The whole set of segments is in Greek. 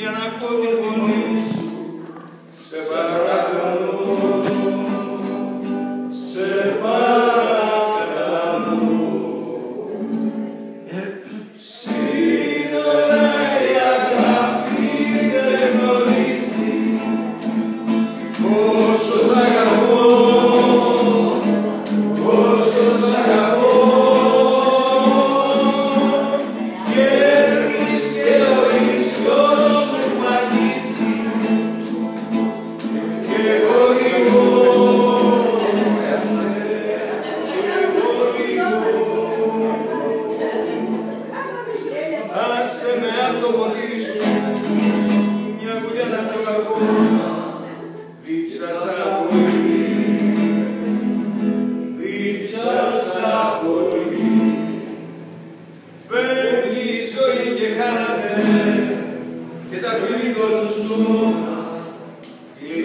για να ακούω τη φωνή σου. Σε παρακαλώ, σε παρακαλώ. Σύνορα η αγάπη δεν γνωρίζει, πόσο σ' αγαπώ, πόσο σ' αγαπώ. Γέρνεις και ο ίσιος σου μ' αγγίζει και εγώ ρηγώ, άσε με απ' το ποτήρι σου μια γουλιά να πιω ακόμα. Δίψασα πολύ, δίψασα πολύ. Φεύγει η ζωή και χάνατε και τα φιλίδω του στόμα.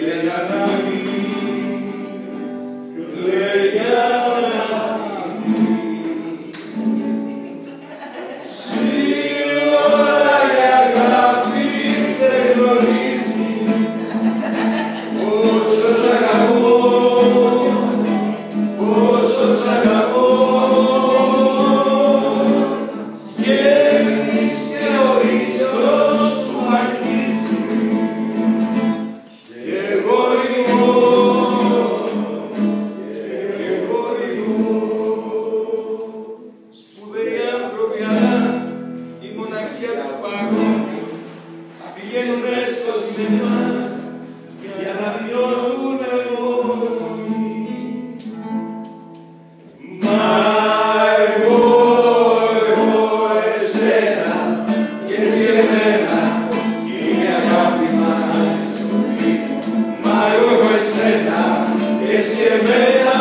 Λέει αγάπη, λέει αγάπη. Σύνορα η αγάπη δεν γνωρίζει, πόσο σ' αγαπώ, πόσο σ' αγαπώ. Γέρνεις και ο ίσιος σου μ' αγγίζει και εγώ ρηγώ, και εγώ ρηγώ. Σπουδαίοι άνθρωποι, αλλά η μοναξιά τους παγώνει. Πηγαίνουνε στο σινεμά για να νιώθουνε μόνοι. Μα εγώ εσένα και εσύ εμένα κι είναι αγάπη μας. Μα εγώ εσένα και εσύ εμένα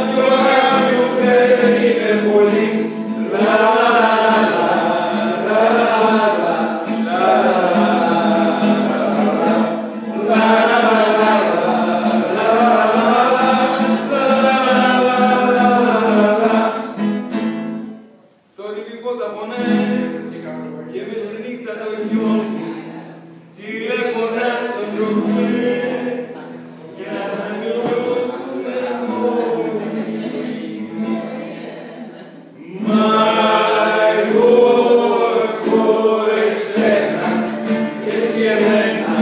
κι ο αγάπη μου δεν είναι πολύ. Λα λα λα θόρυβοι φώτα φωνές και μες στη νύχτα το χιόνι τηλέφωνα σε προχθές για να νιώθουνε μόνοι. Μα εγώ εσένα και εσύ εμένα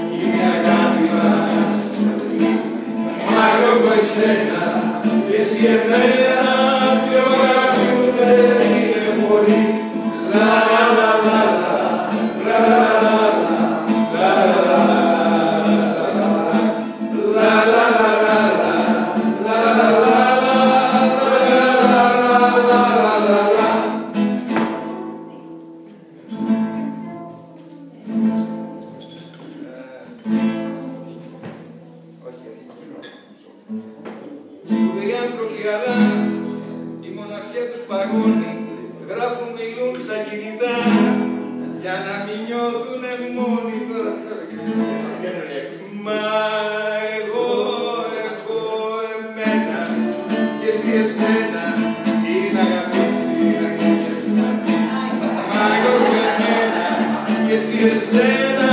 κι είναι αγάπη μας. Μα εγώ εσένα και εσύ εμένα κι ο αγάπη μου δεν είναι πολύ. Λα λα λα λα λα λα λα λα Σπουδαίοι άνθρωποι, αλλά η μοναξιά τους παγώνει. Γράφουν, μιλούν στα κινητά για να μην νιώθουνε μόνοι. Μα εγώ εμένα και εσύ εσένα είναι αγαπήσει. Μα εγώ εμένα και εσύ εσένα